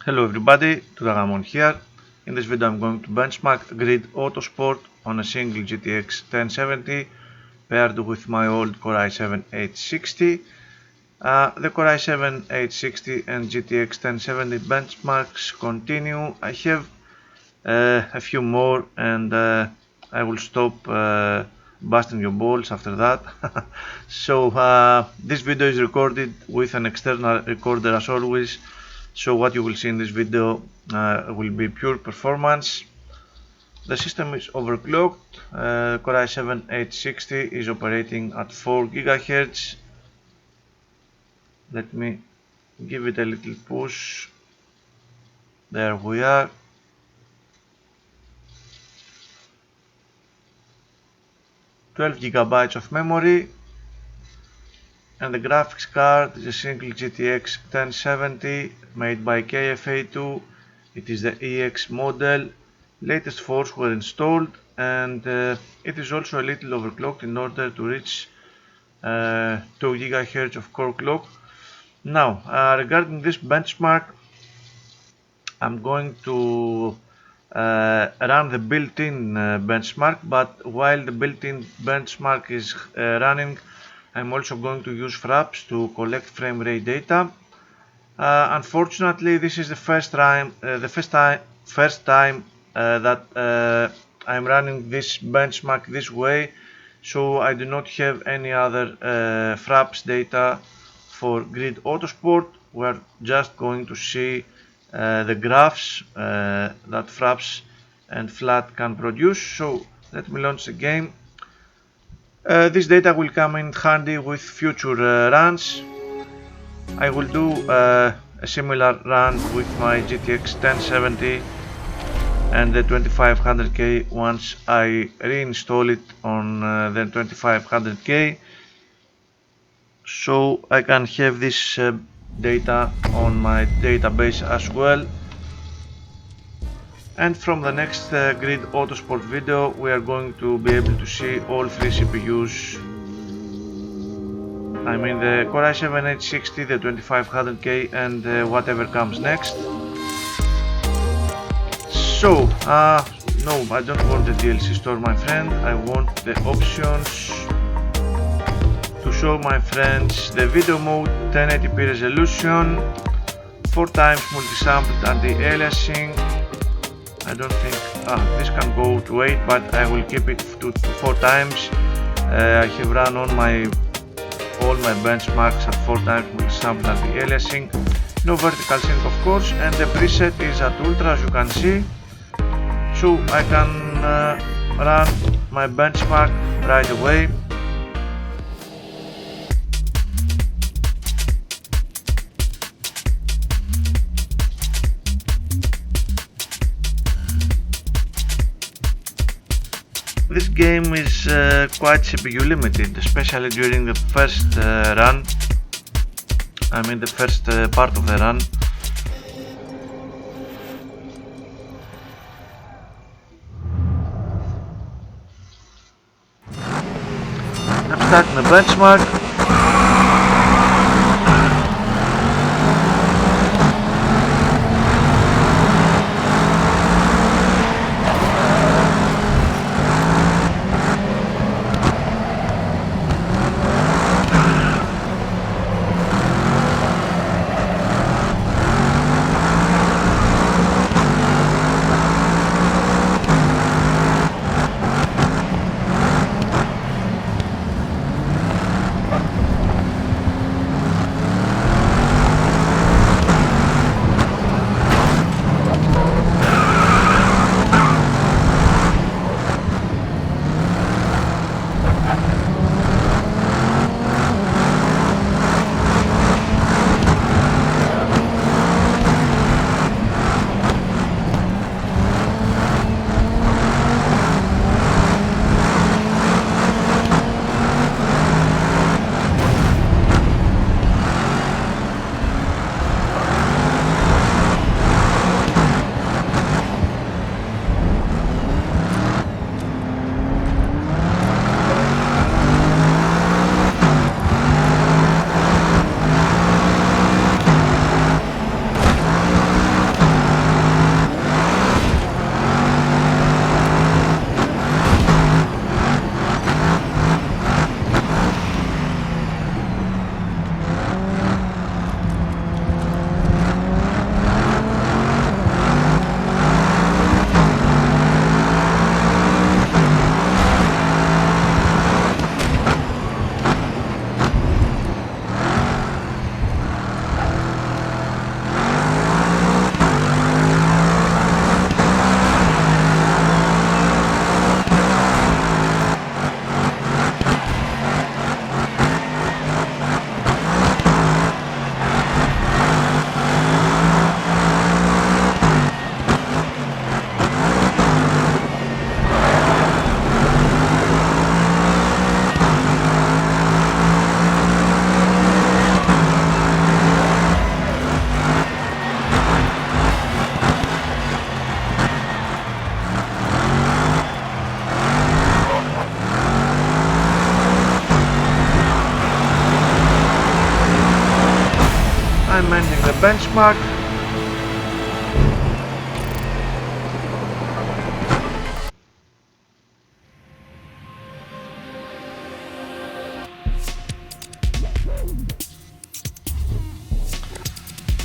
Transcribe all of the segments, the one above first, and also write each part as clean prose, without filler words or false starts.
Hello everybody, Tudagamon here. In this video I'm going to benchmark the Grid Autosport on a single GTX 1070 paired with my old Core i7-860. The Core i7-860 and GTX 1070 benchmarks continue. I have a few more and I will stop busting your balls after that. So this video is recorded with an external recorder as always. So what you will see in this video will be pure performance. The system is overclocked. Core i7-860 is operating at 4 GHz. Let me give it a little push. There we are. GB of memory, and the graphics card is a single GTX 1070 made by KFA2. It is the EX model. Latest forks were installed, and it is also a little overclocked in order to reach 2 GHz of core clock. Now regarding this benchmark, I'm going to run the built-in benchmark, but while the built-in benchmark is running, I'm also going to use fraps to collect frame rate data. Unfortunately, this is the first time that I'm running this benchmark this way, so I do not have any other fraps data for Grid Autosport. We're just going to see the graphs that fraps and flat can produce. So let me launch the game. This data will come in handy with future runs. I will do a similar run with my GTX 1070 and the 2500K once I reinstall it on the 2500K, so I can have this data on my database as well. And from the next Grid Autosport video we are going to be able to see all three CPUs. I mean the Core i7-860, the 2500K, and whatever comes next. So no, I don't want the DLC store, my friend. I want the options to show my friends the video mode, 1080p resolution, 4x multi-sampled anti-aliasing. I don't think this can go to 8, but I will keep it to 4 times. I have run on all my benchmarks at 4x multi-sampled anti-aliasing. No vertical sync of course, and the preset is at ultra as you can see. So I can run my benchmark right away. This game is quite CPU limited, especially during the first run. I mean the first part of the run. I'm starting the benchmark. I'm ending the benchmark.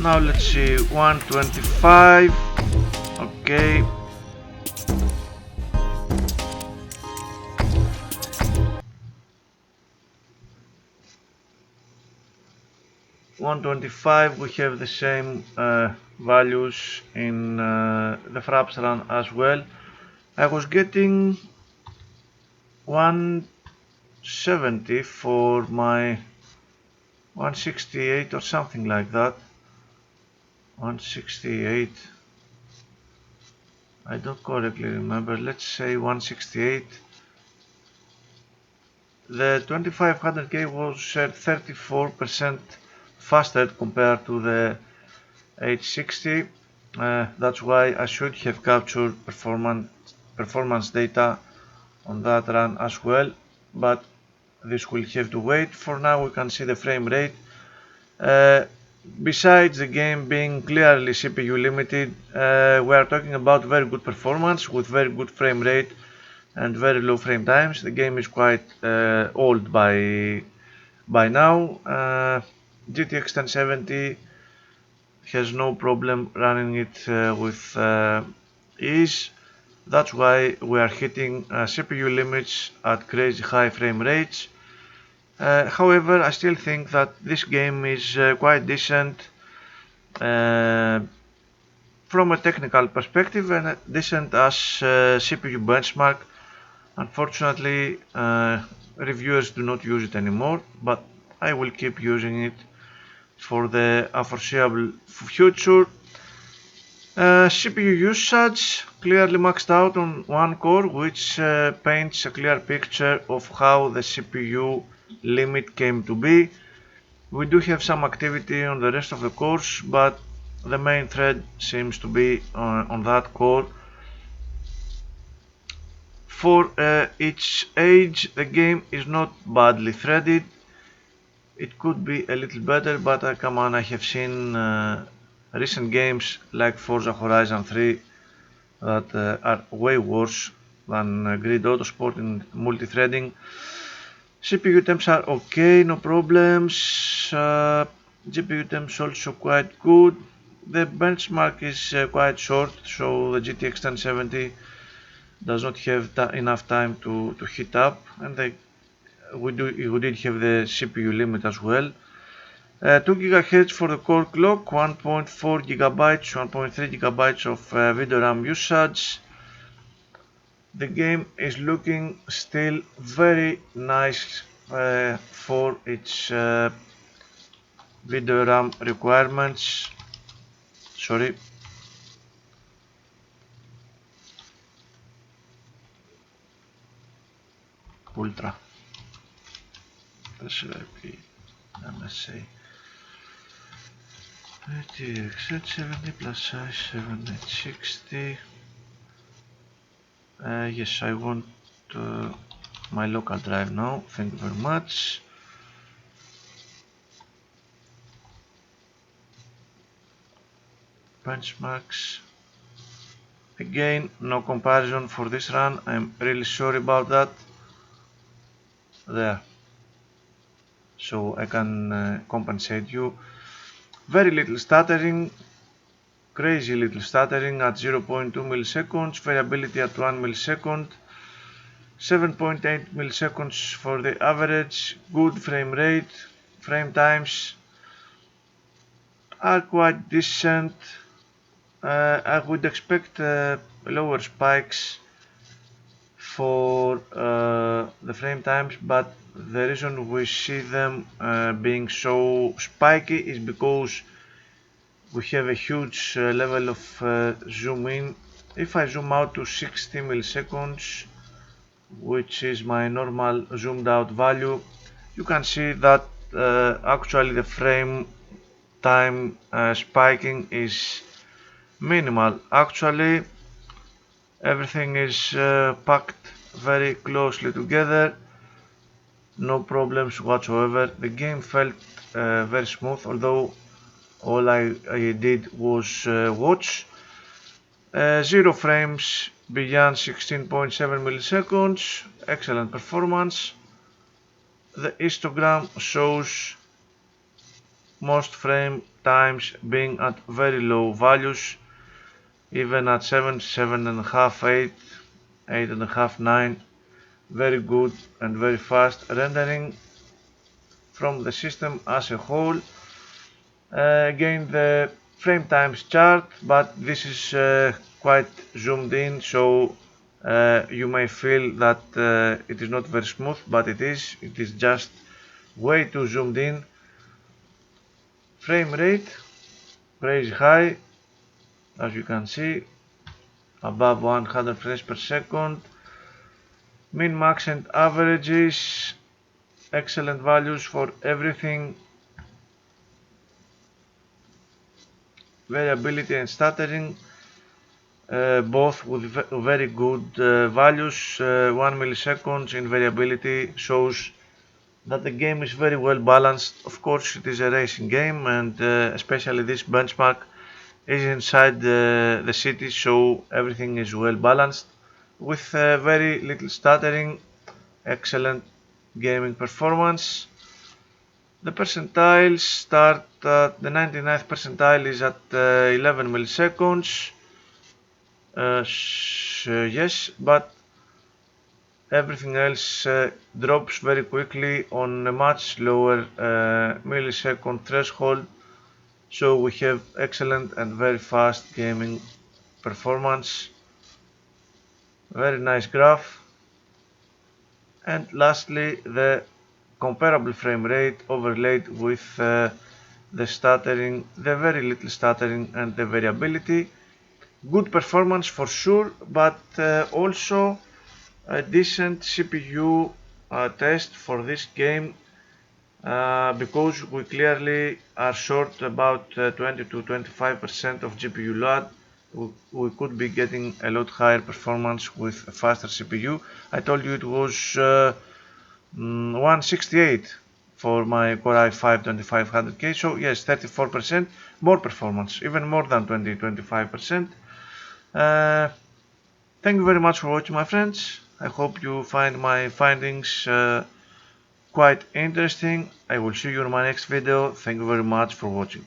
Now let's see, 125, okay. $125, we have the same values in the Fraps run as well. I was getting 170 for my 168 or something like that. 168, I don't correctly remember, let's say 168. The 2500K was 34% faster compared to the H60. That's why I should have captured performance data on that run as well, but this will have to wait. For now we can see the frame rate. Besides the game being clearly CPU limited, we are talking about very good performance with very good frame rate and very low frame times. The game is quite old by now. GTX 1070 has no problem running it with ease. That's why we are hitting CPU limits at crazy high frame rates. However, I still think that this game is quite decent from a technical perspective and decent as CPU benchmark. Unfortunately, reviewers do not use it anymore, but I will keep using it for the foreseeable future. CPU usage clearly maxed out on one core, which paints a clear picture of how the CPU limit came to be. We do have some activity on the rest of the cores, but the main thread seems to be on that core. For its age, the game is not badly threaded. It could be a little better, but come on, I have seen recent games like Forza Horizon 3 that are way worse than Grid Autosport in multi-threading. CPU temps are okay, no problems. GPU temps also quite good. The benchmark is quite short, so the GTX 1070 does not have enough time to heat up, and we did have the CPU limit as well. 2 GHz for the core clock, 1.4 GB, 1.3 GB of video RAM usage. The game is looking still very nice for its video RAM requirements. Sorry. Ultra. MSA. GTX 1070 plus i7-860. Yes, I want my local drive now. Thank you very much. Benchmarks. Again, no comparison for this run. I'm really sorry about that. There. So I can compensate you. Very little stuttering. Crazy little stuttering at 0.2 milliseconds. Variability at 1 millisecond. 7.8 milliseconds for the average. Good frame rate. Frame times are quite decent. I would expect lower spikes for the frame times, but the reason we see them being so spiky is because we have a huge level of zoom in. If I zoom out to 60 milliseconds, which is my normal zoomed out value, you can see that actually the frame time spiking is minimal. Actually everything is packed very closely together, no problems whatsoever. The game felt very smooth, although All I did was watch. 0 frames beyond 16.7 milliseconds, excellent performance. The histogram shows most frame times being at very low values, even at 7, 7.5, 8, 8.5, 9. Very good and very fast rendering from the system as a whole. Again, the frame times chart, but this is quite zoomed in, so you may feel that it is not very smooth, but it is just way too zoomed in. Frame rate crazy high, as you can see, above 100 frames per second. Min, max and averages, excellent values for everything. Variability and stuttering, both with very good values. 1 millisecond in variability shows that the game is very well balanced. Of course, it is a racing game, and especially this benchmark is inside the city, so everything is well balanced with very little stuttering, excellent gaming performance. The percentiles start at the 99th percentile is at 11 milliseconds. Yes, but everything else drops very quickly on a much lower millisecond threshold, so we have excellent and very fast gaming performance. Very nice graph. And lastly, the comparable frame rate overlaid with the stuttering, the very little stuttering and the variability. Good performance for sure, but also a decent CPU test for this game, because we clearly are short about 20 to 25% of GPU load. We could be getting a lot higher performance with a faster CPU. I told you it was 168 for my Core i5-2500K, so yes, 34% more performance, even more than 20-25%. Thank you very much for watching, my friends. I hope you find my findings quite interesting. I will see you in my next video. Thank you very much for watching.